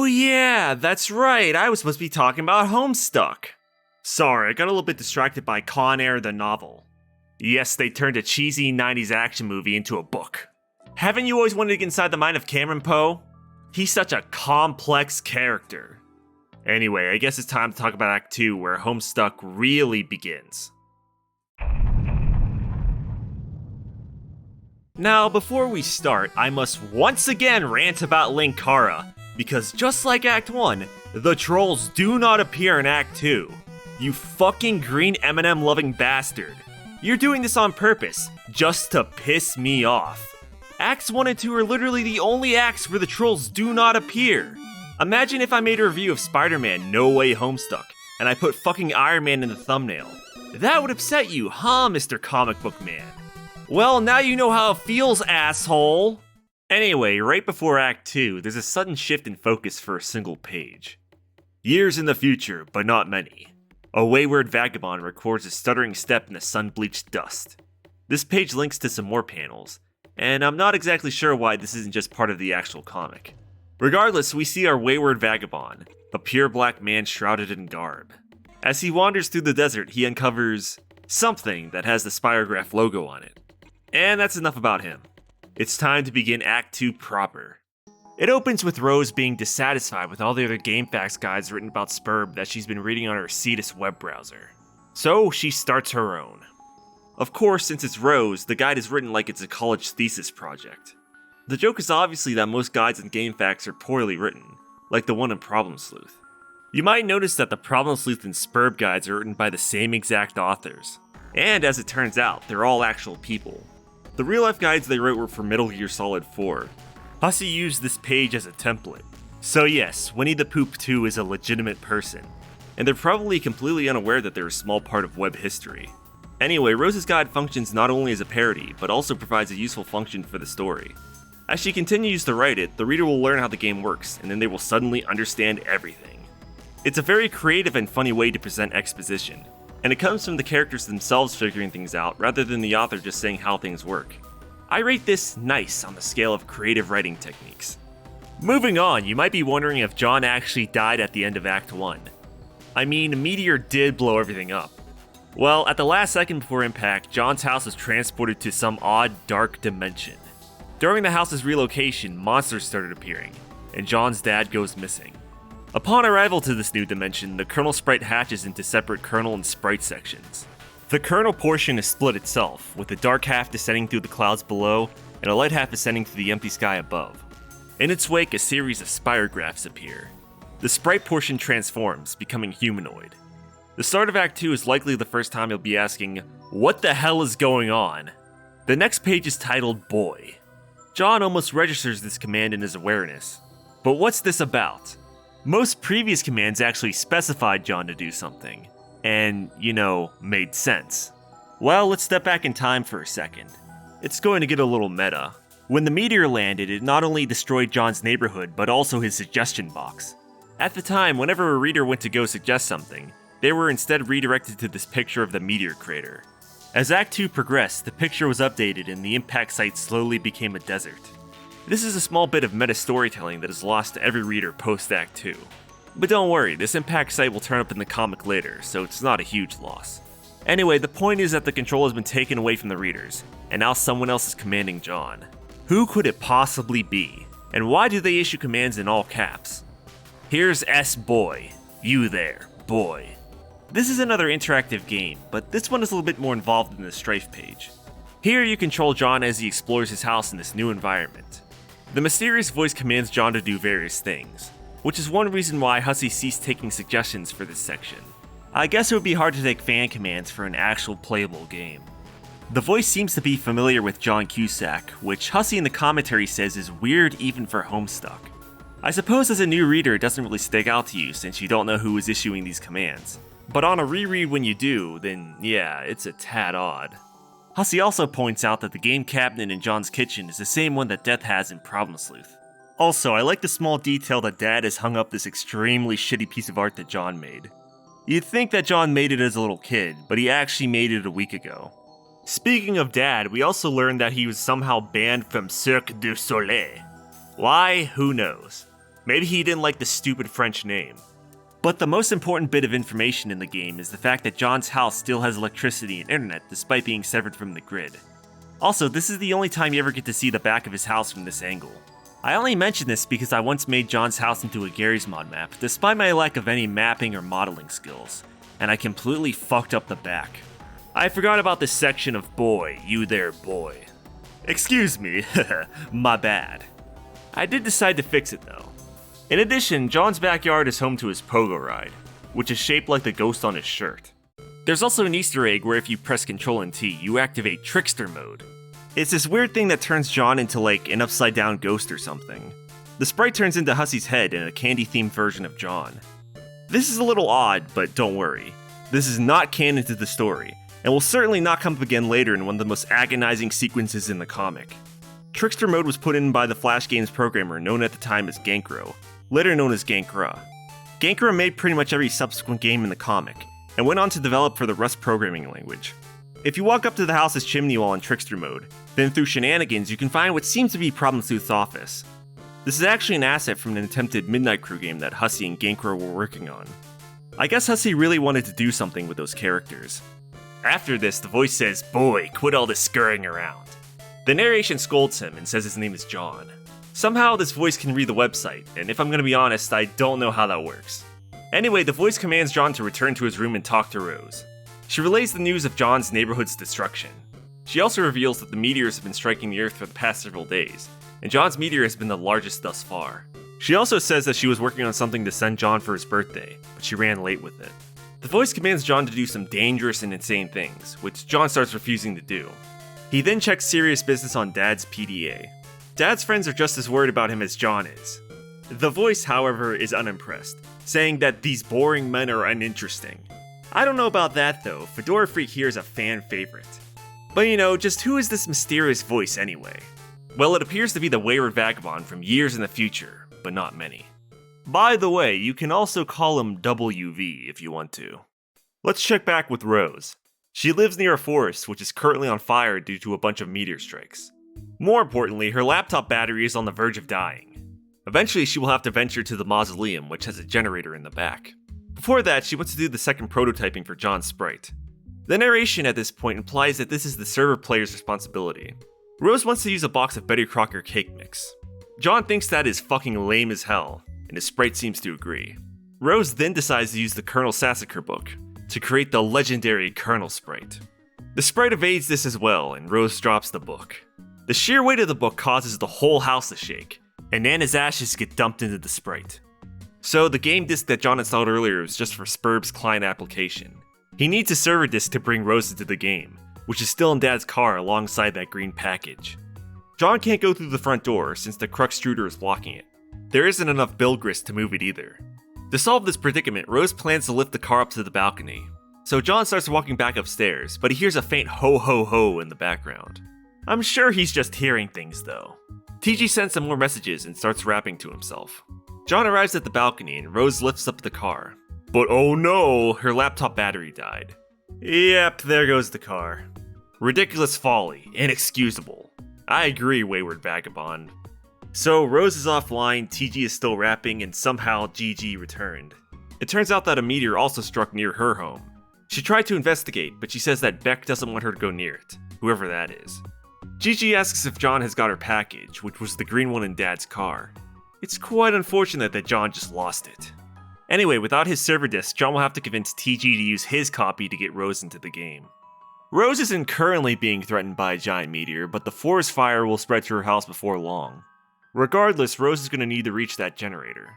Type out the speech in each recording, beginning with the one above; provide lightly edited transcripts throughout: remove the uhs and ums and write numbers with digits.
yeah, that's right, I was supposed to be talking about Homestuck. Sorry, I got a little bit distracted by Con Air the novel. Yes, they turned a cheesy 90s action movie into a book. Haven't you always wanted to get inside the mind of Cameron Poe? He's such a complex character. Anyway, I guess it's time to talk about Act 2, where Homestuck really begins. Now, before we start, I must once again rant about Linkara, because just like Act 1, the trolls do not appear in Act 2. You fucking green M&M loving bastard. You're doing this on purpose, just to piss me off. Acts 1 and 2 are literally the only acts where the trolls do not appear. Imagine if I made a review of Spider-Man No Way Homestuck, and I put fucking Iron Man in the thumbnail. That would upset you, huh, Mr. Comic Book Man? Well, now you know how it feels, asshole! Anyway, right before Act 2, there's a sudden shift in focus for a single page. Years in the future, but not many. A wayward vagabond records a stuttering step in the sun-bleached dust. This page links to some more panels, and I'm not exactly sure why this isn't just part of the actual comic. Regardless, we see our wayward vagabond, a pure black man shrouded in garb. As he wanders through the desert, he uncovers something that has the Spirograph logo on it. And that's enough about him. It's time to begin Act 2 proper. It opens with Rose being dissatisfied with all the other GameFAQs guides written about Spurb that she's been reading on her Cetus web browser. So she starts her own. Of course, since it's Rose, the guide is written like it's a college thesis project. The joke is obviously that most guides in GameFAQs are poorly written, like the one in Problem Sleuth. You might notice that the Problem Sleuth and Spurb guides are written by the same exact authors. And as it turns out, they're all actual people. The real-life guides they wrote were for Metal Gear Solid 4. Hussey used this page as a template. So yes, Winnie the Pooh 2 is a legitimate person, and they're probably completely unaware that they're a small part of web history. Anyway, Rose's guide functions not only as a parody, but also provides a useful function for the story. As she continues to write it, the reader will learn how the game works, and then they will suddenly understand everything. It's a very creative and funny way to present exposition, and it comes from the characters themselves figuring things out rather than the author just saying how things work. I rate this nice on the scale of creative writing techniques. Moving on, you might be wondering if John actually died at the end of Act 1. I mean, a meteor did blow everything up. Well, at the last second before impact, John's house was transported to some odd, dark dimension. During the house's relocation, monsters started appearing, and John's dad goes missing. Upon arrival to this new dimension, the kernel sprite hatches into separate kernel and sprite sections. The kernel portion is split itself, with the dark half descending through the clouds below, and a light half ascending through the empty sky above. In its wake, a series of spirographs appear. The sprite portion transforms, becoming humanoid. The start of Act 2 is likely the first time you'll be asking, what the hell is going on? The next page is titled Boy. John almost registers this command in his awareness. But what's this about? Most previous commands actually specified John to do something. And, made sense. Well, let's step back in time for a second. It's going to get a little meta. When the meteor landed, it not only destroyed John's neighborhood, but also his suggestion box. At the time, whenever a reader went to go suggest something, they were instead redirected to this picture of the meteor crater. As Act 2 progressed, the picture was updated and the impact site slowly became a desert. This is a small bit of meta storytelling that is lost to every reader post Act 2. But don't worry, this impact site will turn up in the comic later, so it's not a huge loss. Anyway, the point is that the control has been taken away from the readers, and now someone else is commanding John. Who could it possibly be? And why do they issue commands in all caps? Here's S-Boy. You there, boy. This is another interactive game, but this one is a little bit more involved than the Strife page. Here you control John as he explores his house in this new environment. The mysterious voice commands John to do various things, which is one reason why Hussey ceased taking suggestions for this section. I guess it would be hard to take fan commands for an actual playable game. The voice seems to be familiar with John Cusack, which Hussey in the commentary says is weird even for Homestuck. I suppose as a new reader it doesn't really stick out to you since you don't know who is issuing these commands. But on a reread when you do, then yeah, it's a tad odd. Hussey also points out that the game cabinet in John's kitchen is the same one that Death has in Problem Sleuth. Also, I like the small detail that Dad has hung up this extremely shitty piece of art that John made. You'd think that John made it as a little kid, but he actually made it a week ago. Speaking of Dad, we also learned that he was somehow banned from Cirque du Soleil. Why? Who knows? Maybe he didn't like the stupid French name. But the most important bit of information in the game is the fact that John's house still has electricity and internet despite being severed from the grid. Also, this is the only time you ever get to see the back of his house from this angle. I only mention this because I once made John's house into a Garry's Mod map, despite my lack of any mapping or modeling skills, and I completely fucked up the back. I forgot about this section of boy, you there boy. Excuse me, my bad. I did decide to fix it though. In addition, John's backyard is home to his pogo ride, which is shaped like the ghost on his shirt. There's also an Easter egg where if you press Ctrl and T, you activate Trickster mode. It's this weird thing that turns John into like an upside down ghost or something. The sprite turns into Hussey's head in a candy-themed version of John. This is a little odd, but don't worry. This is not canon to the story, and will certainly not come up again later in one of the most agonizing sequences in the comic. Trickster mode was put in by the Flash Games programmer known at the time as Gankro, later known as Gankra. Gankra made pretty much every subsequent game in the comic, and went on to develop for the Rust programming language. If you walk up to the house's chimney wall in Trickster mode, then through shenanigans you can find what seems to be Problem Sleuth's office. This is actually an asset from an attempted Midnight Crew game that Hussey and Gankra were working on. I guess Hussey really wanted to do something with those characters. After this, the voice says, "Boy, quit all this scurrying around." The narration scolds him and says his name is John. Somehow this voice can read the website, and if I'm gonna be honest, I don't know how that works. Anyway, the voice commands John to return to his room and talk to Rose. She relays the news of John's neighborhood's destruction. She also reveals that the meteors have been striking the Earth for the past several days, and John's meteor has been the largest thus far. She also says that she was working on something to send John for his birthday, but she ran late with it. The voice commands John to do some dangerous and insane things, which John starts refusing to do. He then checks serious business on Dad's PDA. Dad's friends are just as worried about him as John is. The voice, however, is unimpressed, saying that these boring men are uninteresting. I don't know about that though, Fedora Freak here is a fan favorite. But just who is this mysterious voice anyway? Well, it appears to be the wayward vagabond from years in the future, but not many. By the way, you can also call him WV if you want to. Let's check back with Rose. She lives near a forest which is currently on fire due to a bunch of meteor strikes. More importantly, her laptop battery is on the verge of dying. Eventually she will have to venture to the mausoleum, which has a generator in the back. Before that, she wants to do the second prototyping for John's sprite. The narration at this point implies that this is the server player's responsibility. Rose wants to use a box of Betty Crocker cake mix. John thinks that is fucking lame as hell, and his sprite seems to agree. Rose then decides to use the Colonel Sassacre book to create the legendary Colonel sprite. The sprite evades this as well, and Rose drops the book. The sheer weight of the book causes the whole house to shake, and Nana's ashes get dumped into the sprite. So the game disk that John installed earlier is just for Spurb's client application. He needs a server disk to bring Rose into the game, which is still in Dad's car alongside that green package. John can't go through the front door since the Cruxtruder is blocking it. There isn't enough build grist to move it either. To solve this predicament, Rose plans to lift the car up to the balcony. So John starts walking back upstairs, but he hears a faint ho ho ho in the background. I'm sure he's just hearing things though. TG sends some more messages and starts rapping to himself. John arrives at the balcony and Rose lifts up the car. But oh no, her laptop battery died. Yep, there goes the car. Ridiculous folly, inexcusable. I agree, wayward vagabond. So Rose is offline, TG is still rapping, and somehow GG returned. It turns out that a meteor also struck near her home. She tried to investigate, but she says that Beck doesn't want her to go near it, whoever that is. GG asks if John has got her package, which was the green one in Dad's car. It's quite unfortunate that John just lost it. Anyway, without his server disk, John will have to convince TG to use his copy to get Rose into the game. Rose isn't currently being threatened by a giant meteor, but the forest fire will spread to her house before long. Regardless, Rose is going to need to reach that generator.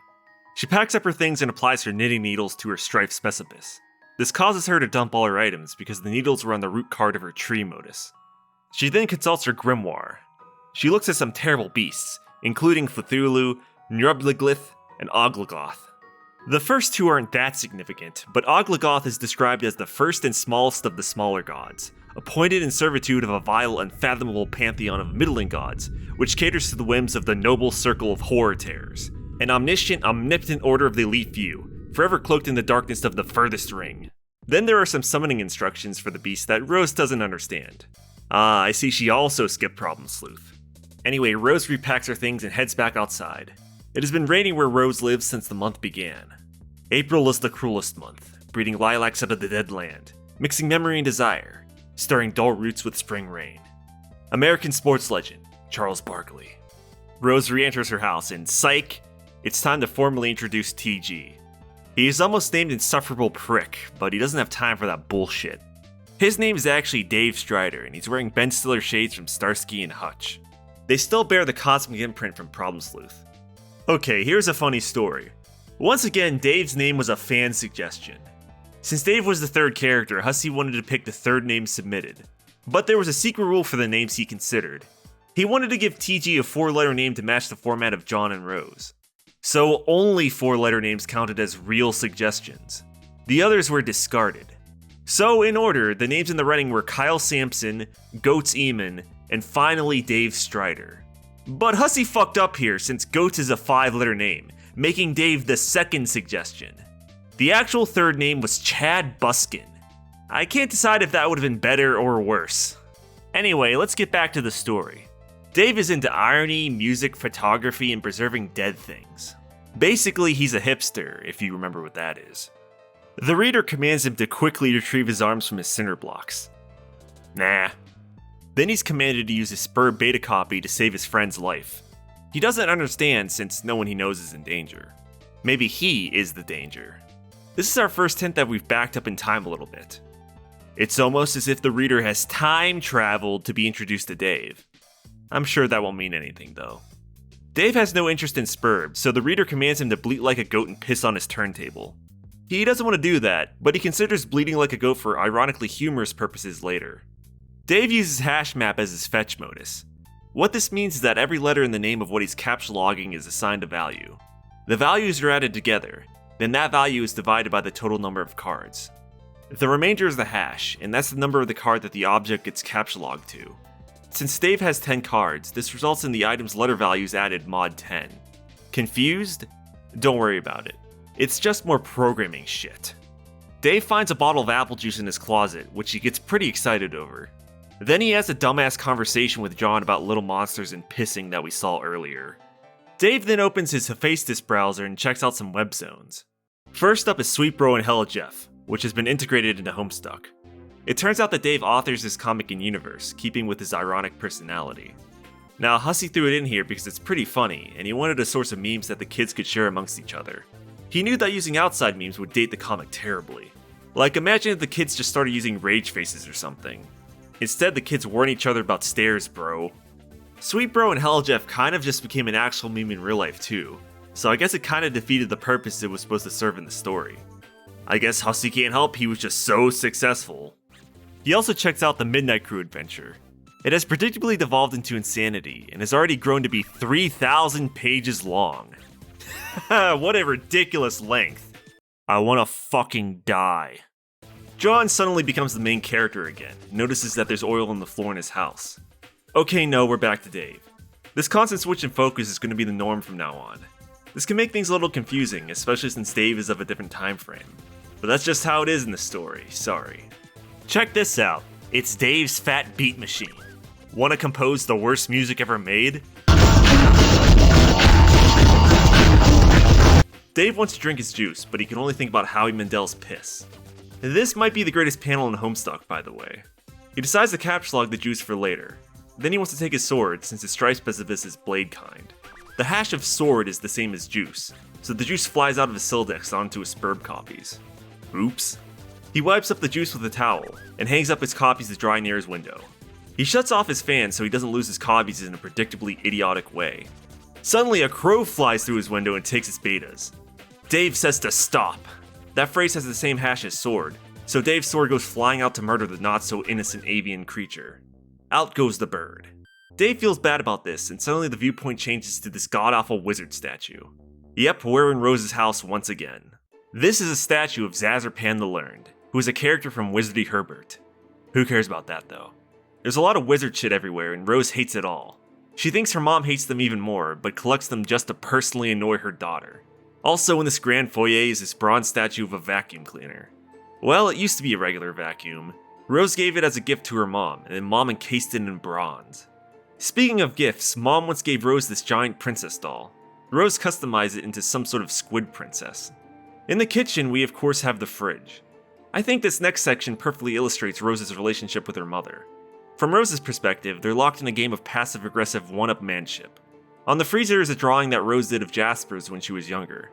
She packs up her things and applies her knitting needles to her Strife specipus. This causes her to dump all her items because the needles were on the root card of her tree modus. She then consults her grimoire. She looks at some terrible beasts, including Cthulhu, Nrubliglyth, and Oglogoth. The first two aren't that significant, but Oglogoth is described as the first and smallest of the smaller gods, appointed in servitude of a vile, unfathomable pantheon of middling gods, which caters to the whims of the noble circle of horror terrors, an omniscient, omnipotent order of the elite few, forever cloaked in the darkness of the furthest ring. Then there are some summoning instructions for the beast that Rose doesn't understand. Ah, I see she also skipped Problem Sleuth. Anyway, Rose repacks her things and heads back outside. It has been raining where Rose lives since the month began. April is the cruelest month, breeding lilacs out of the dead land, mixing memory and desire, stirring dull roots with spring rain. American sports legend, Charles Barkley. Rose re-enters her house and psych, it's time to formally introduce TG. He is almost named Insufferable Prick, but he doesn't have time for that bullshit. His name is actually Dave Strider, and he's wearing Ben Stiller shades from Starsky and Hutch. They still bear the cosmic imprint from Problem Sleuth. Okay, here's a funny story. Once again, Dave's name was a fan suggestion. Since Dave was the third character, Hussey wanted to pick the third name submitted. But there was a secret rule for the names he considered. He wanted to give TG a 4-letter name to match the format of John and Rose. So only 4-letter names counted as real suggestions. The others were discarded. So in order, the names in the running were Kyle Sampson, Goats Eamon, and finally Dave Strider. But Hussey fucked up here since Goats is a 5-letter name, making Dave the second suggestion. The actual third name was Chad Buskin. I can't decide if that would have been better or worse. Anyway, let's get back to the story. Dave is into irony, music, photography, and preserving dead things. Basically, he's a hipster, if you remember what that is. The reader commands him to quickly retrieve his arms from his cinder blocks. Nah. Then he's commanded to use his spur beta copy to save his friend's life. He doesn't understand since no one he knows is in danger. Maybe he is the danger. This is our first hint that we've backed up in time a little bit. It's almost as if the reader has time traveled to be introduced to Dave. I'm sure that won't mean anything though. Dave has no interest in sperm, so the reader commands him to bleat like a goat and piss on his turntable. He doesn't want to do that, but he considers bleeding like a goat for ironically humorous purposes later. Dave uses hash map as his fetch modus. What this means is that every letter in the name of what he's captcha-logging is assigned a value. The values are added together, then that value is divided by the total number of cards. The remainder is the hash, and that's the number of the card that the object gets captcha-logged to. Since Dave has 10 cards, this results in the item's letter values added mod 10. Confused? Don't worry about it. It's just more programming shit. Dave finds a bottle of apple juice in his closet, which he gets pretty excited over. Then he has a dumbass conversation with John about little monsters and pissing that we saw earlier. Dave then opens his Hephaestus browser and checks out some web zones. First up is Sweet Bro and Hella Jeff, which has been integrated into Homestuck. It turns out that Dave authors this comic in universe, keeping with his ironic personality. Now, Hussey threw it in here because it's pretty funny, and he wanted a source of memes that the kids could share amongst each other. He knew that using outside memes would date the comic terribly. Like, imagine if the kids just started using rage faces or something. Instead, the kids warn each other about stairs, bro. Sweet Bro and Hell Jeff kind of just became an actual meme in real life too, so I guess it kind of defeated the purpose it was supposed to serve in the story. I guess Hussey can't help, he was just so successful. He also checks out the Midnight Crew adventure. It has predictably devolved into insanity, and has already grown to be 3,000 pages long. What a ridiculous length. I wanna fucking die. John suddenly becomes the main character again, and notices that there's oil on the floor in his house. Okay, no, we're back to Dave. This constant switch in focus is going to be the norm from now on. This can make things a little confusing, especially since Dave is of a different time frame. But that's just how it is in the story, sorry. Check this out, it's Dave's Fat Beat Machine. Wanna compose the worst music ever made? Dave wants to drink his juice, but he can only think about Howie Mandel's piss. This might be the greatest panel in Homestuck, by the way. He decides to captcha-log the juice for later. Then he wants to take his sword, since his strife specifics is blade kind. The hash of sword is the same as juice, so the juice flies out of his Sildex onto his Spurb copies. Oops. He wipes up the juice with a towel, and hangs up his copies to dry near his window. He shuts off his fan so he doesn't lose his copies in a predictably idiotic way. Suddenly a crow flies through his window and takes his betas. Dave says to stop. That phrase has the same hash as sword, so Dave's sword goes flying out to murder the not-so-innocent avian creature. Out goes the bird. Dave feels bad about this, and suddenly the viewpoint changes to this god-awful wizard statue. Yep, we're in Rose's house once again. This is a statue of Zazarpan the Learned, who is a character from Wizardy Herbert. Who cares about that though? There's a lot of wizard shit everywhere, and Rose hates it all. She thinks her mom hates them even more, but collects them just to personally annoy her daughter. Also in this grand foyer is this bronze statue of a vacuum cleaner. Well, it used to be a regular vacuum. Rose gave it as a gift to her mom, and then mom encased it in bronze. Speaking of gifts, mom once gave Rose this giant princess doll. Rose customized it into some sort of squid princess. In the kitchen, we of course have the fridge. I think this next section perfectly illustrates Rose's relationship with her mother. From Rose's perspective, they're locked in a game of passive-aggressive one-up-manship. On the freezer is a drawing that Rose did of Jasper's when she was younger.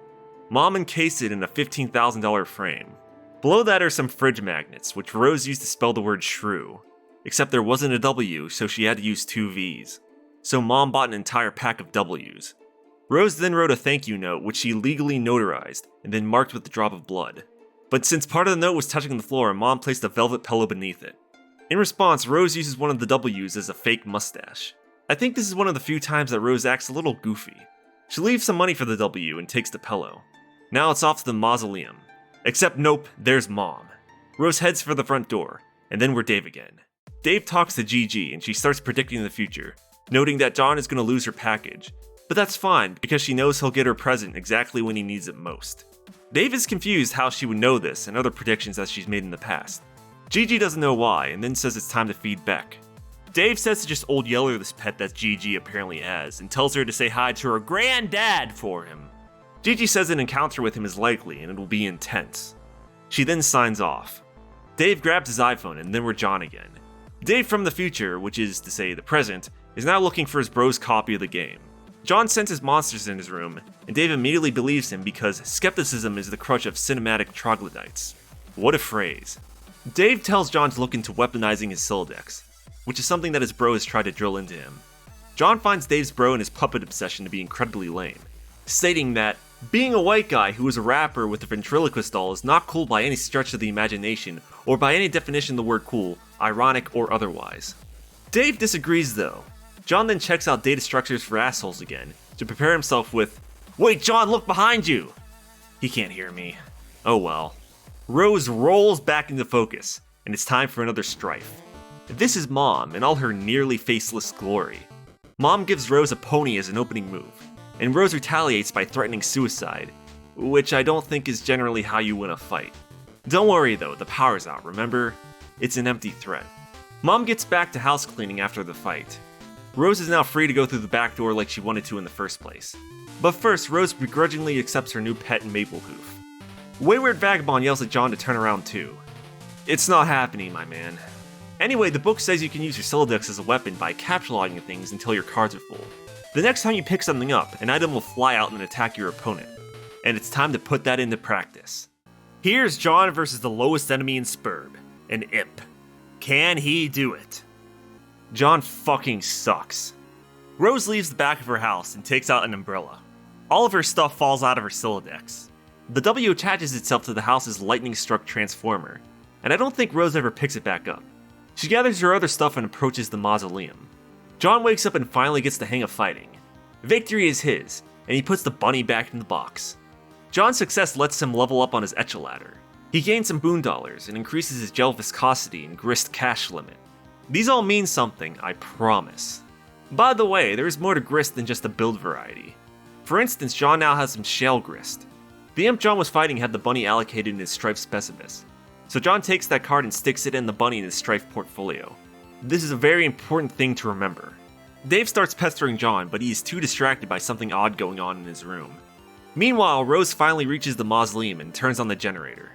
Mom encased it in a $15,000 frame. Below that are some fridge magnets, which Rose used to spell the word shrew. Except there wasn't a W, so she had to use 2 V's. So Mom bought an entire pack of W's. Rose then wrote a thank you note, which she legally notarized, and then marked with a drop of blood. But since part of the note was touching the floor, Mom placed a velvet pillow beneath it. In response, Rose uses one of the W's as a fake mustache. I think this is one of the few times that Rose acts a little goofy. She leaves some money for the W and takes the pillow. Now it's off to the mausoleum. Except nope, there's Mom. Rose heads for the front door, and then we're Dave again. Dave talks to Gigi and she starts predicting the future, noting that John is going to lose her package. But that's fine, because she knows he'll get her present exactly when he needs it most. Dave is confused how she would know this and other predictions that she's made in the past. Gigi doesn't know why, and then says it's time to feed Beck. Dave says to just old Yeller this pet that Gigi apparently has, and tells her to say hi to her granddad for him. Gigi says an encounter with him is likely, and it will be intense. She then signs off. Dave grabs his iPhone, and then we're John again. Dave from the future, which is to say the present, is now looking for his bro's copy of the game. John senses monsters in his room, and Dave immediately believes him because skepticism is the crutch of cinematic troglodytes. What a phrase. Dave tells John to look into weaponizing his Sylladex, which is something that his bro has tried to drill into him. John finds Dave's bro and his puppet obsession to be incredibly lame, stating that being a white guy who is a rapper with a ventriloquist doll is not cool by any stretch of the imagination, or by any definition of the word cool, ironic or otherwise. Dave disagrees though. John then checks out data structures for assholes again, to prepare himself with, "Wait John, look behind you!" He can't hear me. Oh well. Rose rolls back into focus, and it's time for another strife. This is Mom in all her nearly faceless glory. Mom gives Rose a pony as an opening move, and Rose retaliates by threatening suicide, which I don't think is generally how you win a fight. Don't worry though, the power's out, remember? It's an empty threat. Mom gets back to house cleaning after the fight. Rose is now free to go through the back door like she wanted to in the first place. But first, Rose begrudgingly accepts her new pet in Maplehoof. Wayward Vagabond yells at John to turn around too. It's not happening, my man. Anyway, the book says you can use your Sylladex as a weapon by capitalizing things until your cards are full. The next time you pick something up, an item will fly out and attack your opponent. And it's time to put that into practice. Here's John versus the lowest enemy in Spurb, an imp. Can he do it? John fucking sucks. Rose leaves the back of her house and takes out an umbrella. All of her stuff falls out of her Sylladex. The W attaches itself to the house's lightning-struck transformer, and I don't think Rose ever picks it back up. She gathers her other stuff and approaches the mausoleum. John wakes up and finally gets the hang of fighting. Victory is his, and he puts the bunny back in the box. John's success lets him level up on his etch-a-ladder. He gains some boon dollars and increases his gel viscosity and grist cash limit. These all mean something, I promise. By the way, there is more to grist than just the build variety. For instance, John now has some shale grist. The imp John was fighting had the bunny allocated in his Strife specimen, so John takes that card and sticks it in the bunny in his Strife portfolio. This is a very important thing to remember. Dave starts pestering John, but he is too distracted by something odd going on in his room. Meanwhile, Rose finally reaches the mausoleum and turns on the generator.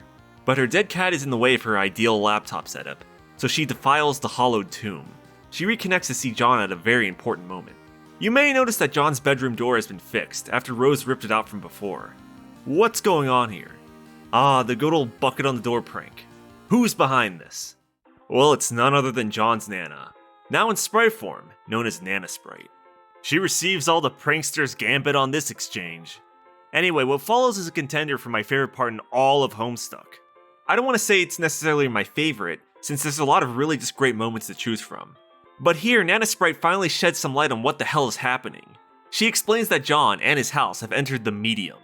But her dead cat is in the way of her ideal laptop setup, so she defiles the hollowed tomb. She reconnects to see John at a very important moment. You may notice that John's bedroom door has been fixed after Rose ripped it out from before. What's going on here? Ah, the good old bucket on the door prank. Who's behind this? Well, it's none other than John's Nana, now in sprite form, known as Nana Sprite. She receives all the prankster's gambit on this exchange. Anyway, what follows is a contender for my favorite part in all of Homestuck. I don't want to say it's necessarily my favorite, since there's a lot of really just great moments to choose from. But here, Nana Sprite finally sheds some light on what the hell is happening. She explains that John and his house have entered the medium.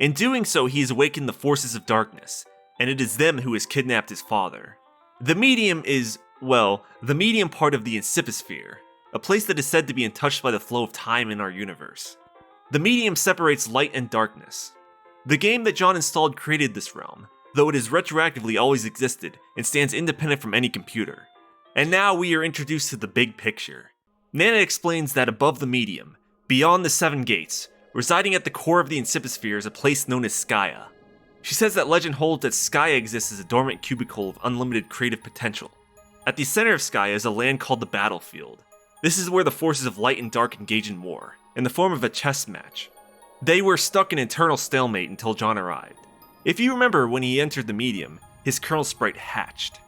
In doing so, he has awakened the forces of darkness, and it is them who has kidnapped his father. The medium is, well, the medium part of the Incipisphere, a place that is said to be untouched by the flow of time in our universe. The medium separates light and darkness. The game that John installed created this realm, though it has retroactively always existed and stands independent from any computer. And now we are introduced to the big picture. Nana explains that above the medium, beyond the 7 gates, Residing at the core of the Incipisphere is a place known as Skaia. She says that legend holds that Skaia exists as a dormant cubicle of unlimited creative potential. At the center of Skaia is a land called the Battlefield. This is where the forces of light and dark engage in war, in the form of a chess match. They were stuck in eternal stalemate until John arrived. If you remember, when he entered the medium, his kernel sprite hatched.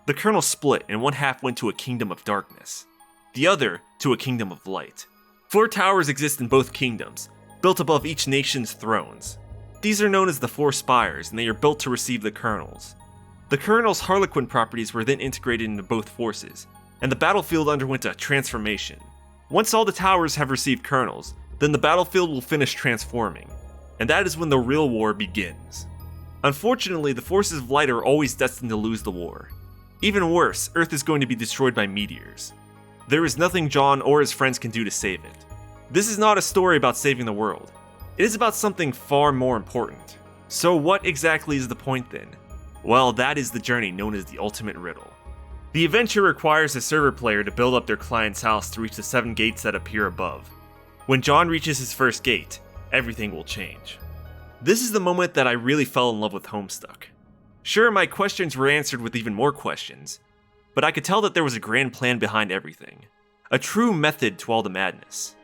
The kernel split and one half went to a kingdom of darkness, the other to a kingdom of light. 4 towers exist in both kingdoms, built above each nation's thrones. These are known as the 4 spires, and they are built to receive the kernels. The kernel's Harlequin properties were then integrated into both forces, and the battlefield underwent a transformation. Once all the towers have received kernels, then the battlefield will finish transforming, and that is when the real war begins. Unfortunately, the forces of light are always destined to lose the war. Even worse, Earth is going to be destroyed by meteors. There is nothing John or his friends can do to save it. This is not a story about saving the world. It is about something far more important. So what exactly is the point then? Well, that is the journey known as the ultimate riddle. The adventure requires a server player to build up their client's house to reach the 7 gates that appear above. When John reaches his first gate, everything will change. This is the moment that I really fell in love with Homestuck. Sure, my questions were answered with even more questions, but I could tell that there was a grand plan behind everything. A true method to all the madness.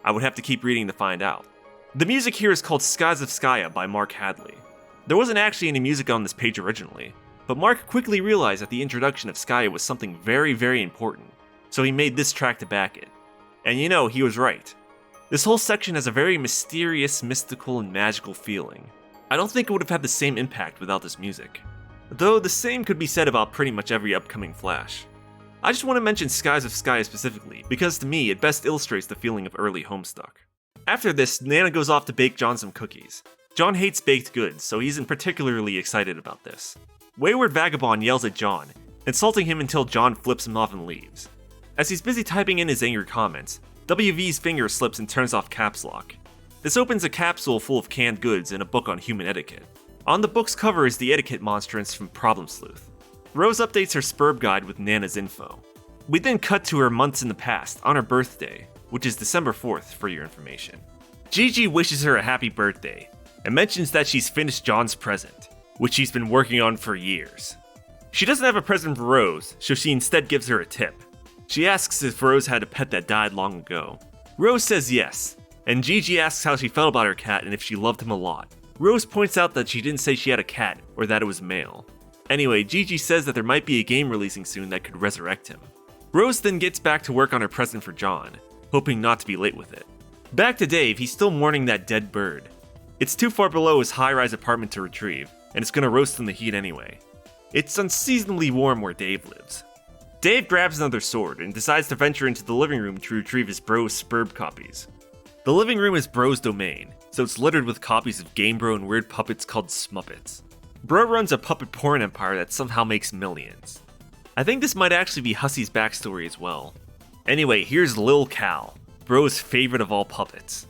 I would have to keep reading to find out. The music here is called Skies of Skaia by Mark Hadley. There wasn't actually any music on this page originally, but Mark quickly realized that the introduction of Skaia was something very, very important, so he made this track to back it. And you know, he was right. This whole section has a very mysterious, mystical, and magical feeling. I don't think it would have had the same impact without this music. Though the same could be said about pretty much every upcoming Flash. I just want to mention Skies of Skaia specifically, because to me it best illustrates the feeling of early Homestuck. After this, Nana goes off to bake John some cookies. John hates baked goods, so he isn't particularly excited about this. Wayward Vagabond yells at John, insulting him until John flips him off and leaves. As he's busy typing in his angry comments, WV's finger slips and turns off caps lock. This opens a capsule full of canned goods and a book on human etiquette. On the book's cover is the etiquette monstrance from Problem Sleuth. Rose updates her Spurb guide with Nana's info. We then cut to her months in the past, on her birthday, which is December 4th for your information. Gigi wishes her a happy birthday, and mentions that she's finished John's present, which she's been working on for years. She doesn't have a present for Rose, so she instead gives her a tip. She asks if Rose had a pet that died long ago. Rose says yes, and Gigi asks how she felt about her cat and if she loved him a lot. Rose points out that she didn't say she had a cat, or that it was male. Anyway, Gigi says that there might be a game releasing soon that could resurrect him. Rose then gets back to work on her present for John, hoping not to be late with it. Back to Dave, he's still mourning that dead bird. It's too far below his high-rise apartment to retrieve, and it's gonna roast in the heat anyway. It's unseasonably warm where Dave lives. Dave grabs another sword and decides to venture into the living room to retrieve his bro's Spurb copies. The living room is Bro's domain, so it's littered with copies of Game Bro and weird puppets called Smuppets. Bro runs a puppet porn empire that somehow makes millions. I think this might actually be Hussey's backstory as well. Anyway, here's Lil Cal, Bro's favorite of all puppets.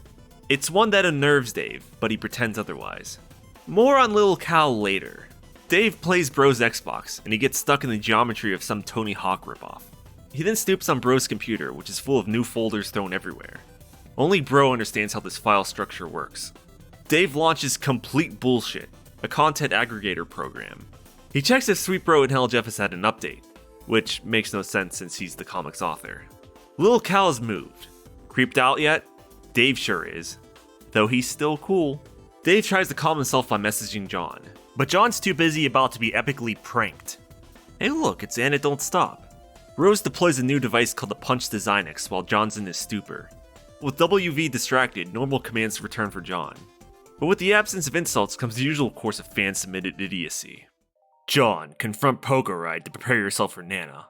It's one that unnerves Dave, but he pretends otherwise. More on Lil Cal later. Dave plays Bro's Xbox, and he gets stuck in the geometry of some Tony Hawk ripoff. He then snoops on Bro's computer, which is full of new folders thrown everywhere. Only Bro understands how this file structure works. Dave launches Complete Bullshit, a content aggregator program. He checks if Sweet Bro and Hell Jeff has had an update, which makes no sense since he's the comic's author. Lil Cal is moved. Creeped out yet? Dave sure is. Though he's still cool. Dave tries to calm himself by messaging John, but John's too busy about to be epically pranked. Hey look, it's Anna Don't Stop. Rose deploys a new device called the Punch Design X while John's in his stupor. With WV distracted, normal commands return for John. But with the absence of insults comes the usual course of fan-submitted idiocy. John, confront Pogo Ride to prepare yourself for Nana.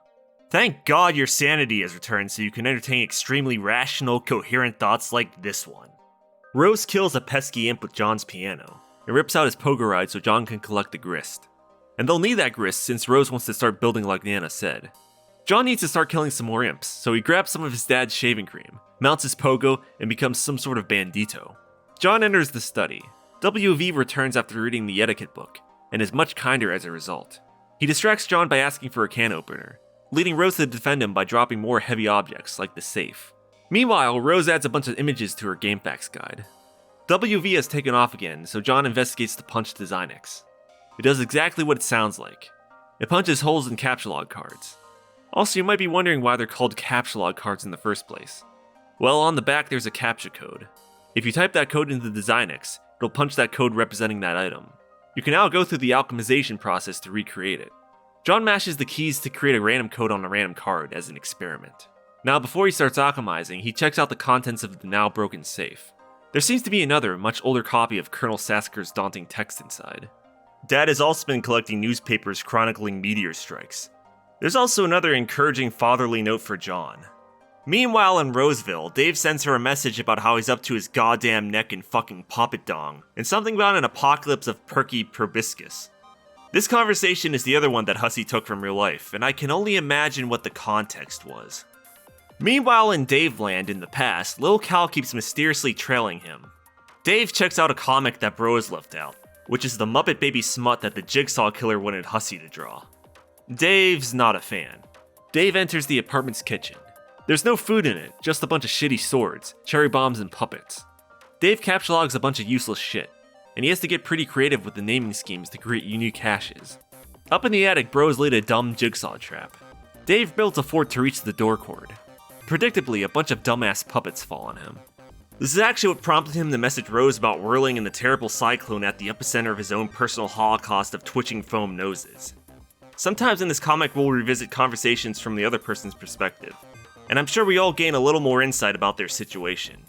Thank God your sanity has returned so you can entertain extremely rational, coherent thoughts like this one. Rose kills a pesky imp with John's piano, and rips out his Pogo Ride so John can collect the grist. And they'll need that grist since Rose wants to start building like Nana said. John needs to start killing some more imps, so he grabs some of his dad's shaving cream, mounts his pogo, and becomes some sort of bandito. John enters the study. WV returns after reading the etiquette book, and is much kinder as a result. He distracts John by asking for a can opener, leading Rose to defend him by dropping more heavy objects like the safe. Meanwhile, Rose adds a bunch of images to her GameFAQs guide. WV has taken off again, so John investigates the punch Designix. It does exactly what it sounds like. It punches holes in captcha log cards. Also, you might be wondering why they're called captcha log cards in the first place. Well, on the back there's a captcha code. If you type that code into the Designix, it'll punch that code representing that item. You can now go through the alchemization process to recreate it. John mashes the keys to create a random code on a random card as an experiment. Now, before he starts alchemizing, he checks out the contents of the now broken safe. There seems to be another, much older copy of Colonel Sassacre's daunting text inside. Dad has also been collecting newspapers chronicling meteor strikes. There's also another encouraging fatherly note for John. Meanwhile in Roseville, Dave sends her a message about how he's up to his goddamn neck in fucking puppet dong, and something about an apocalypse of perky proboscis. This conversation is the other one that Hussey took from real life, and I can only imagine what the context was. Meanwhile in Daveland in the past, Lil Cal keeps mysteriously trailing him. Dave checks out a comic that Bro has left out, which is the Muppet Baby smut that the Jigsaw Killer wanted Hussey to draw. Dave's not a fan. Dave enters the apartment's kitchen. There's no food in it, just a bunch of shitty swords, cherry bombs, and puppets. Dave captchalogs a bunch of useless shit, and he has to get pretty creative with the naming schemes to create unique hashes. Up in the attic, Bros laid a dumb jigsaw trap. Dave built a fort to reach the door cord. Predictably, a bunch of dumbass puppets fall on him. This is actually what prompted him to message Rose about whirling in the terrible cyclone at the epicenter of his own personal holocaust of twitching foam noses. Sometimes in this comic we'll revisit conversations from the other person's perspective, and I'm sure we all gain a little more insight about their situation.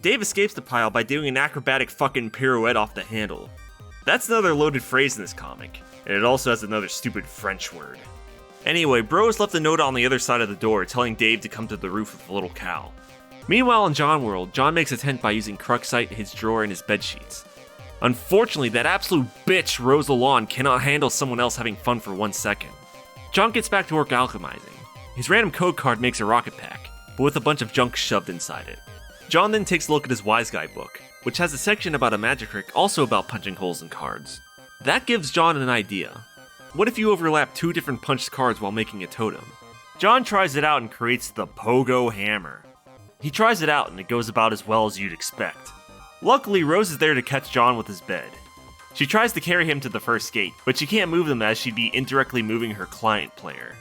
Dave escapes the pile by doing an acrobatic fucking pirouette off the handle. That's another loaded phrase in this comic, and it also has another stupid French word. Anyway, Bros left a note on the other side of the door telling Dave to come to the roof with the little cow. Meanwhile in John World, John makes a tent by using Cruxite, his drawer, and his bedsheets. Unfortunately, that absolute bitch Rose Lalonde cannot handle someone else having fun for 1 second. John gets back to work alchemizing. His random code card makes a rocket pack, but with a bunch of junk shoved inside it. John then takes a look at his Wise Guy book, which has a section about a magic trick also about punching holes in cards. That gives John an idea. What if you overlap 2 different punched cards while making a totem? John tries it out and creates the Pogo Hammer. He tries it out and it goes about as well as you'd expect. Luckily, Rose is there to catch John with his bed. She tries to carry him to the first gate, but she can't move them as she'd be indirectly moving her client player.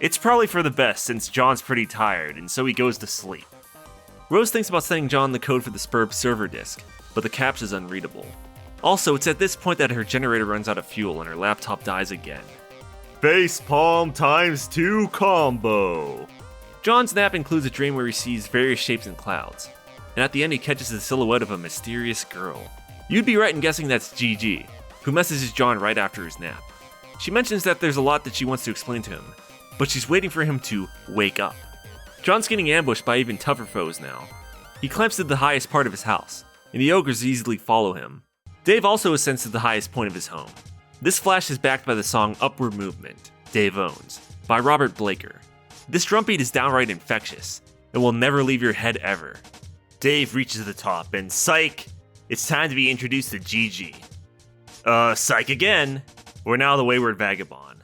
It's probably for the best since John's pretty tired, and so he goes to sleep. Rose thinks about sending John the code for the Spurb server disk, but the captcha's unreadable. Also, it's at this point that her generator runs out of fuel and her laptop dies again. Facepalm ×2 combo! John's nap includes a dream where he sees various shapes in clouds, and at the end he catches the silhouette of a mysterious girl. You'd be right in guessing that's Gigi, who messages John right after his nap. She mentions that there's a lot that she wants to explain to him, but she's waiting for him to wake up. John's getting ambushed by even tougher foes now. He climbs to the highest part of his house, and the ogres easily follow him. Dave also ascends to the highest point of his home. This flash is backed by the song Upward Movement, Dave Owns, by Robert Blaker. This drum beat is downright infectious, and will never leave your head ever. Dave reaches the top, and psych! It's time to be introduced to Gigi. Psych again! We're now the Wayward Vagabond.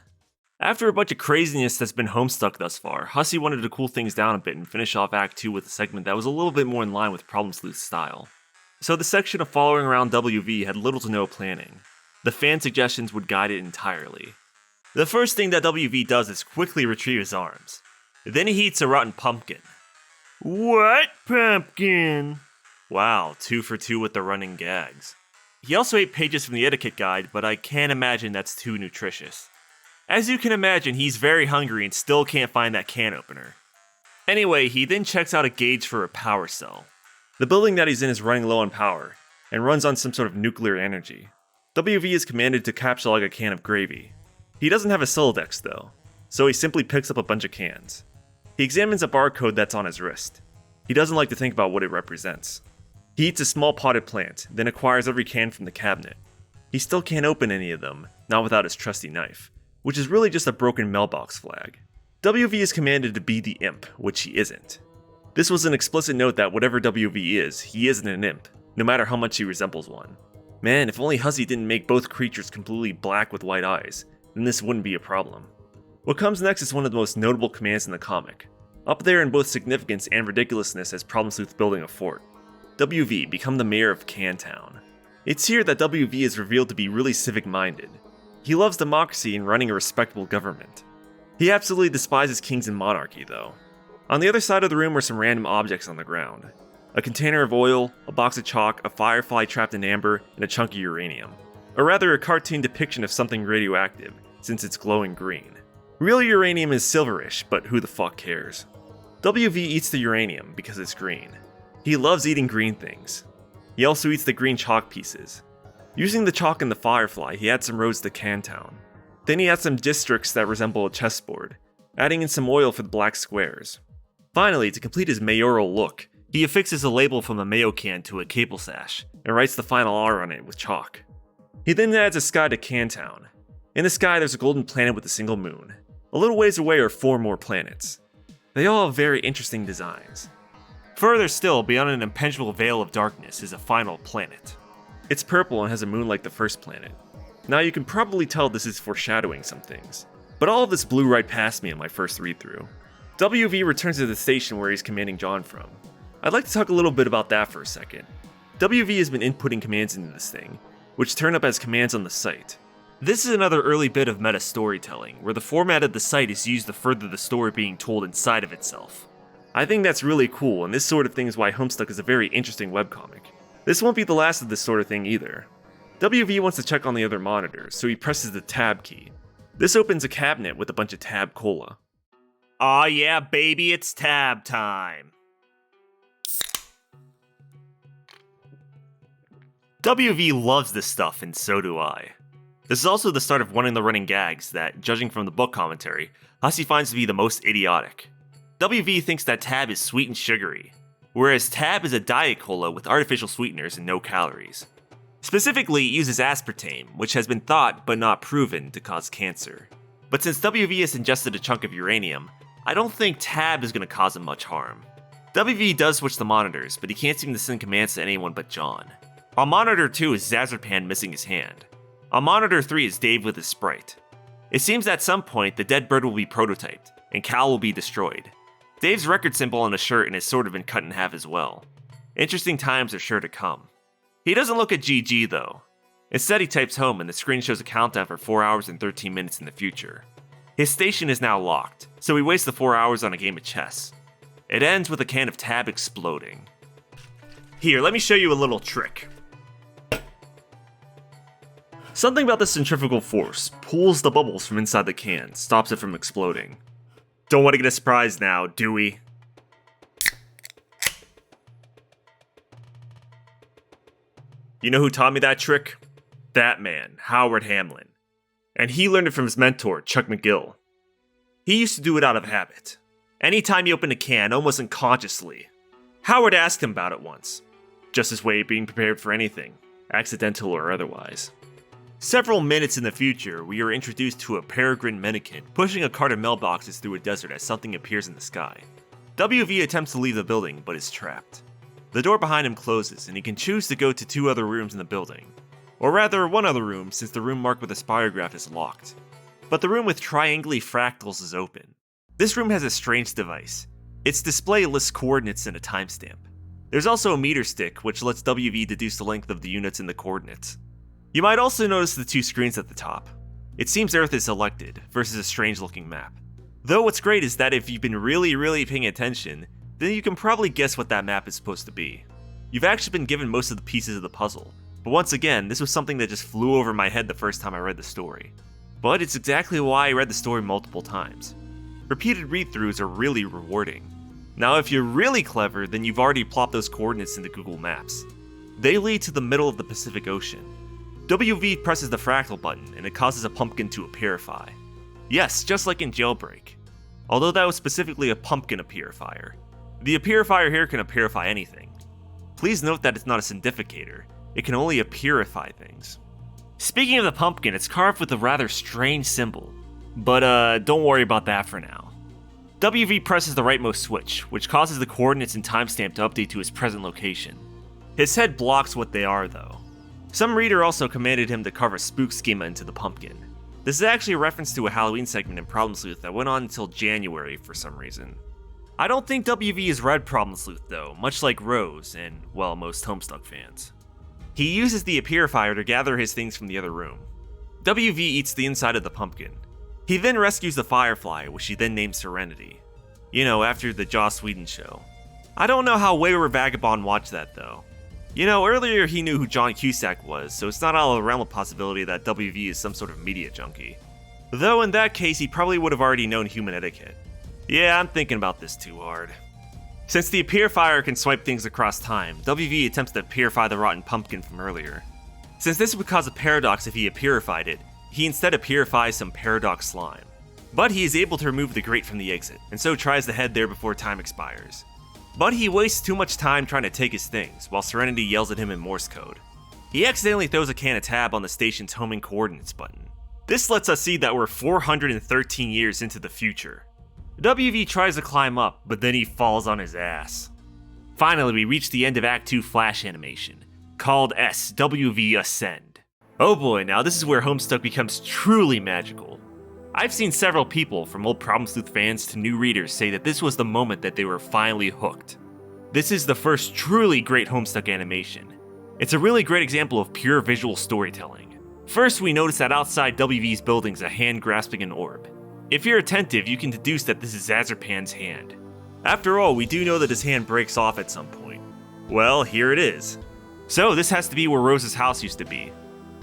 After a bunch of craziness that's been Homestuck thus far, Hussey wanted to cool things down a bit and finish off Act 2 with a segment that was a little bit more in line with Problem Sleuth's style. So the section of following around WV had little to no planning. The fan suggestions would guide it entirely. The first thing that WV does is quickly retrieve his arms. Then he eats a rotten pumpkin. What pumpkin? Wow, 2 for 2 with the running gags. He also ate pages from the etiquette guide, but I can't imagine that's too nutritious. As you can imagine, he's very hungry and still can't find that can opener. Anyway, he then checks out a gauge for a power cell. The building that he's in is running low on power, and runs on some sort of nuclear energy. WV is commanded to capsulog a can of gravy. He doesn't have a Celodex though, so he simply picks up a bunch of cans. He examines a barcode that's on his wrist. He doesn't like to think about what it represents. He eats a small potted plant, then acquires every can from the cabinet. He still can't open any of them, not without his trusty knife, which is really just a broken mailbox flag. WV is commanded to be the imp, which he isn't. This was an explicit note that whatever WV is, he isn't an imp, no matter how much he resembles one. Man, if only Hussey didn't make both creatures completely black with white eyes, then this wouldn't be a problem. What comes next is one of the most notable commands in the comic, up there in both significance and ridiculousness as Problem Sleuth building a fort. WV, become the mayor of Cantown. It's here that WV is revealed to be really civic-minded. He loves democracy and running a respectable government. He absolutely despises kings and monarchy, though. On the other side of the room were some random objects on the ground. A container of oil, a box of chalk, a firefly trapped in amber, and a chunk of uranium. Or rather, a cartoon depiction of something radioactive, since it's glowing green. Real uranium is silverish, but who the fuck cares? WV eats the uranium because it's green. He loves eating green things. He also eats the green chalk pieces. Using the chalk and the firefly, he adds some roads to Cantown. Then he adds some districts that resemble a chessboard, adding in some oil for the black squares. Finally, to complete his mayoral look, he affixes a label from a mayo can to a cable sash, and writes the final R on it with chalk. He then adds a sky to Cantown. In the sky there's a golden planet with a single moon. A little ways away are 4 more planets. They all have very interesting designs. Further still, beyond an impenetrable veil of darkness, is a final planet. It's purple and has a moon like the first planet. Now you can probably tell this is foreshadowing some things, but all of this blew right past me in my first read-through. WV returns to the station where he's commanding John from. I'd like to talk a little bit about that for a second. WV has been inputting commands into this thing, which turn up as commands on the site. This is another early bit of meta storytelling, where the format of the site is used to further the story being told inside of itself. I think that's really cool, and this sort of thing is why Homestuck is a very interesting webcomic. This won't be the last of this sort of thing either. WV wants to check on the other monitors, so he presses the tab key. This opens a cabinet with a bunch of tab cola. Aw yeah baby, it's tab time! WV loves this stuff, and so do I. This is also the start of one in the running gags that, judging from the book commentary, Hussey finds to be the most idiotic. WV thinks that tab is sweet and sugary, whereas tab is a diet cola with artificial sweeteners and no calories. Specifically, it uses aspartame, which has been thought but not proven to cause cancer. But since WV has ingested a chunk of uranium, I don't think tab is going to cause him much harm. WV does switch the monitors, but he can't seem to send commands to anyone but John. On monitor 2 is Zazerpan missing his hand. On monitor 3 is Dave with his sprite. It seems that at some point the dead bird will be prototyped, and Cal will be destroyed. Dave's record symbol on his shirt has sort of been cut in half as well. Interesting times are sure to come. He doesn't look at GG though. Instead he types home and the screen shows a countdown for 4 hours and 13 minutes in the future. His station is now locked, so he wastes the 4 hours on a game of chess. It ends with a can of tab exploding. Here, let me show you a little trick. Something about the centrifugal force pulls the bubbles from inside the can, stops it from exploding. Don't want to get a surprise now, do we? You know who taught me that trick? That man, Howard Hamlin. And he learned it from his mentor, Chuck McGill. He used to do it out of habit. Anytime he opened a can, almost unconsciously. Howard asked him about it once. Just his way of being prepared for anything, accidental or otherwise. Several minutes in the future, we are introduced to a peregrine Nannaquin pushing a cart of mailboxes through a desert as something appears in the sky. WV attempts to leave the building, but is trapped. The door behind him closes, and he can choose to go to 2 other rooms in the building. Or rather, 1 other room, since the room marked with a spirograph is locked. But the room with triangly fractals is open. This room has a strange device. Its display lists coordinates and a timestamp. There's also a meter stick, which lets WV deduce the length of the units in the coordinates. You might also notice the 2 screens at the top. It seems Earth is selected, versus a strange looking map. Though what's great is that if you've been really paying attention, then you can probably guess what that map is supposed to be. You've actually been given most of the pieces of the puzzle, but once again, this was something that just flew over my head the first time I read the story. But it's exactly why I read the story multiple times. Repeated read-throughs are really rewarding. Now if you're really clever, then you've already plopped those coordinates into Google Maps. They lead to the middle of the Pacific Ocean. WV presses the fractal button and it causes a pumpkin to appearify. Yes, just like in Jailbreak. Although that was specifically a pumpkin appearifier. The appearifier here can appearify anything. Please note that it's not a syndificator, it can only appearify things. Speaking of the pumpkin, it's carved with a rather strange symbol. But don't worry about that for now. WV presses the rightmost switch, which causes the coordinates and timestamp to update to his present location. His head blocks what they are though. Some reader also commanded him to carve a spook schema into the pumpkin. This is actually a reference to a Halloween segment in Problem Sleuth that went on until January for some reason. I don't think WV has read Problem Sleuth though, much like Rose and, well, most Homestuck fans. He uses the Appearifier to gather his things from the other room. WV eats the inside of the pumpkin. He then rescues the Firefly, which he then names Serenity. You know, after the Joss Whedon show. I don't know how Wayward Vagabond watched that though. You know, earlier he knew who John Cusack was, so it's not out of the realm of possibility that WV is some sort of media junkie. Though in that case, he probably would have already known human etiquette. Yeah, I'm thinking about this too hard. Since the Appearifier can swipe things across time, WV attempts to purify the rotten pumpkin from earlier. Since this would cause a paradox if he appearified it, he instead appearifies some paradox slime. But he is able to remove the grate from the exit, and so tries to head there before time expires. But he wastes too much time trying to take his things, while Serenity yells at him in Morse code. He accidentally throws a can of tab on the station's homing coordinates button. This lets us see that we're 413 years into the future. WV tries to climb up, but then he falls on his ass. Finally, we reach the end of Act 2 Flash animation, called SWV Ascend. Oh boy, now this is where Homestuck becomes truly magical. I've seen several people, from old Problem Sleuth fans to new readers, say that this was the moment that they were finally hooked. This is the first truly great Homestuck animation. It's a really great example of pure visual storytelling. First, we notice that outside WV's building is a hand grasping an orb. If you're attentive, you can deduce that this is Azarpan's hand. After all, we do know that his hand breaks off at some point. Well, here it is. So this has to be where Rose's house used to be.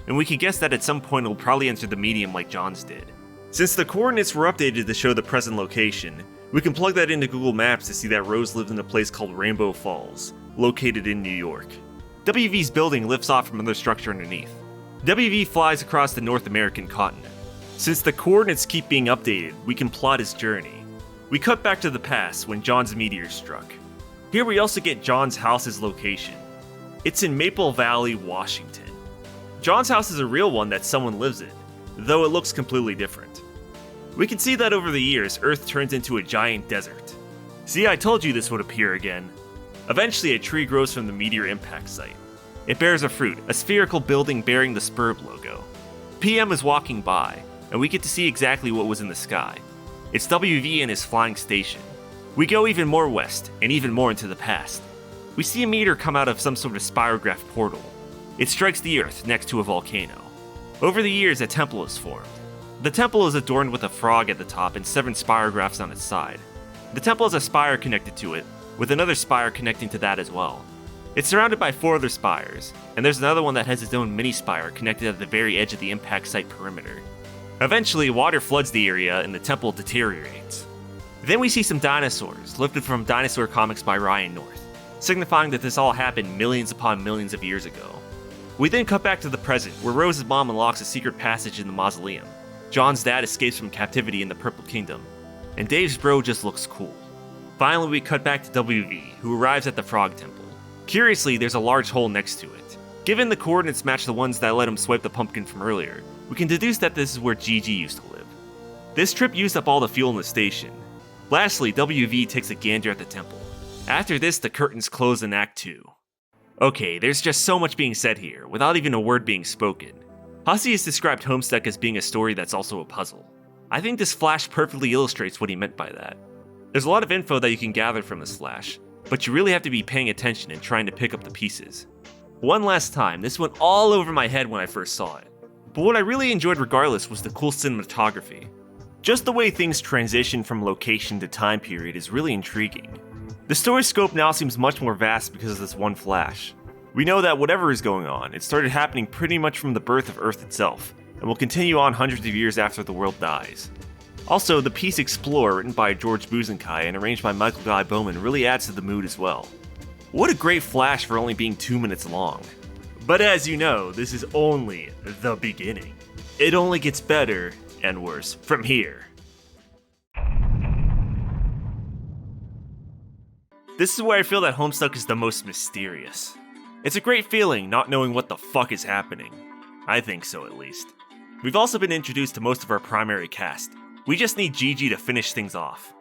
And we can guess that at some point it'll probably enter the medium like John's did. Since the coordinates were updated to show the present location, we can plug that into Google Maps to see that Rose lived in a place called Rainbow Falls, located in New York. WV's building lifts off from another structure underneath. WV flies across the North American continent. Since the coordinates keep being updated, we can plot his journey. We cut back to the past when John's meteor struck. Here we also get John's house's location. It's in Maple Valley, Washington. John's house is a real one that someone lives in, though it looks completely different. We can see that over the years, Earth turns into a giant desert. See, I told you this would appear again. Eventually, a tree grows from the meteor impact site. It bears a fruit, a spherical building bearing the Spurb logo. PM is walking by, and we get to see exactly what was in the sky. It's WV and his flying station. We go even more west, and even more into the past. We see a meteor come out of some sort of spirograph portal. It strikes the Earth next to a volcano. Over the years, a temple is formed. The temple is adorned with a frog at the top and 7 spirographs on its side. The temple has a spire connected to it, with another spire connecting to that as well. It's surrounded by 4 other spires, and there's another one that has its own mini spire connected at the very edge of the impact site perimeter. Eventually, water floods the area and the temple deteriorates. Then we see some dinosaurs, lifted from Dinosaur Comics by Ryan North, signifying that this all happened millions upon millions of years ago. We then cut back to the present, where Rose's mom unlocks a secret passage in the mausoleum. John's dad escapes from captivity in the Purple Kingdom, and Dave's bro just looks cool. Finally, we cut back to WV, who arrives at the Frog Temple. Curiously, there's a large hole next to it. Given the coordinates match the ones that let him swipe the pumpkin from earlier, we can deduce that this is where Gigi used to live. This trip used up all the fuel in the station. Lastly, WV takes a gander at the temple. After this, the curtains close in Act 2. Okay, there's just so much being said here, without even a word being spoken. Hussey has described Homestuck as being a story that's also a puzzle. I think this flash perfectly illustrates what he meant by that. There's a lot of info that you can gather from this flash, but you really have to be paying attention and trying to pick up the pieces. One last time, this went all over my head when I first saw it. But what I really enjoyed regardless was the cool cinematography. Just the way things transition from location to time period is really intriguing. The story scope now seems much more vast because of this one flash. We know that whatever is going on, it started happening pretty much from the birth of Earth itself, and will continue on hundreds of years after the world dies. Also, the piece Explore, written by George Buzenkai and arranged by Michael Guy Bowman, really adds to the mood as well. What a great flash for only being 2 minutes long. But as you know, this is only the beginning. It only gets better and worse from here. This is where I feel that Homestuck is the most mysterious. It's a great feeling not knowing what the fuck is happening. I think so at least. We've also been introduced to most of our primary cast. We just need Gigi to finish things off.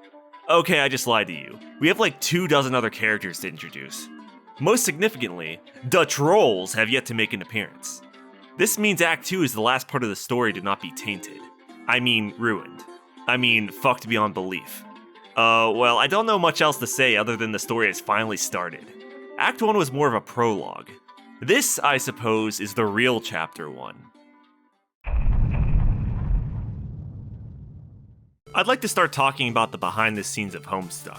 Okay, I just lied to you. We have like 24 other characters to introduce. Most significantly, the trolls have yet to make an appearance. This means Act 2 is the last part of the story to not be tainted. I mean, ruined. I mean, fucked beyond belief. Well, I don't know much else to say other than the story has finally started. Act 1 was more of a prologue. This, I suppose, is the real Chapter 1. I'd like to start talking about the behind the scenes of Homestuck.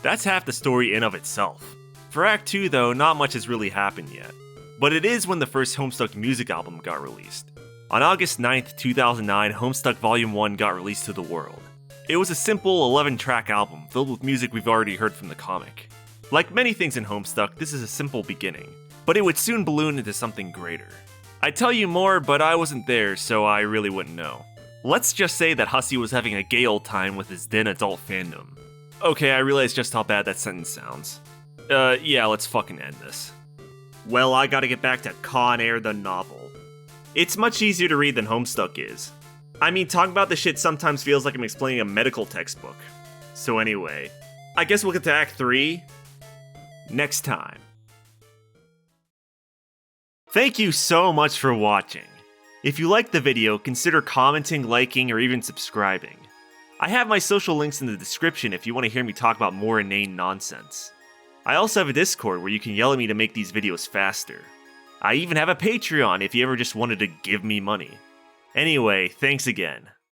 That's half the story in of itself. For Act 2 though, not much has really happened yet. But it is when the first Homestuck music album got released. On August 9th, 2009, Homestuck Volume 1 got released to the world. It was a simple 11-track album filled with music we've already heard from the comic. Like many things in Homestuck, this is a simple beginning, but it would soon balloon into something greater. I'd tell you more, but I wasn't there, so I really wouldn't know. Let's just say that Hussey was having a gay old time with his then adult fandom. Okay, I realize just how bad that sentence sounds. Yeah, let's fucking end this. Well, I gotta get back to Con Air the novel. It's much easier to read than Homestuck is. I mean, talking about this shit sometimes feels like I'm explaining a medical textbook. So anyway, I guess we'll get to Act 3 next time. Thank you so much for watching. If you liked the video, consider commenting, liking, or even subscribing. I have my social links in the description if you want to hear me talk about more inane nonsense. I also have a Discord where you can yell at me to make these videos faster. I even have a Patreon if you ever just wanted to give me money. Anyway, thanks again.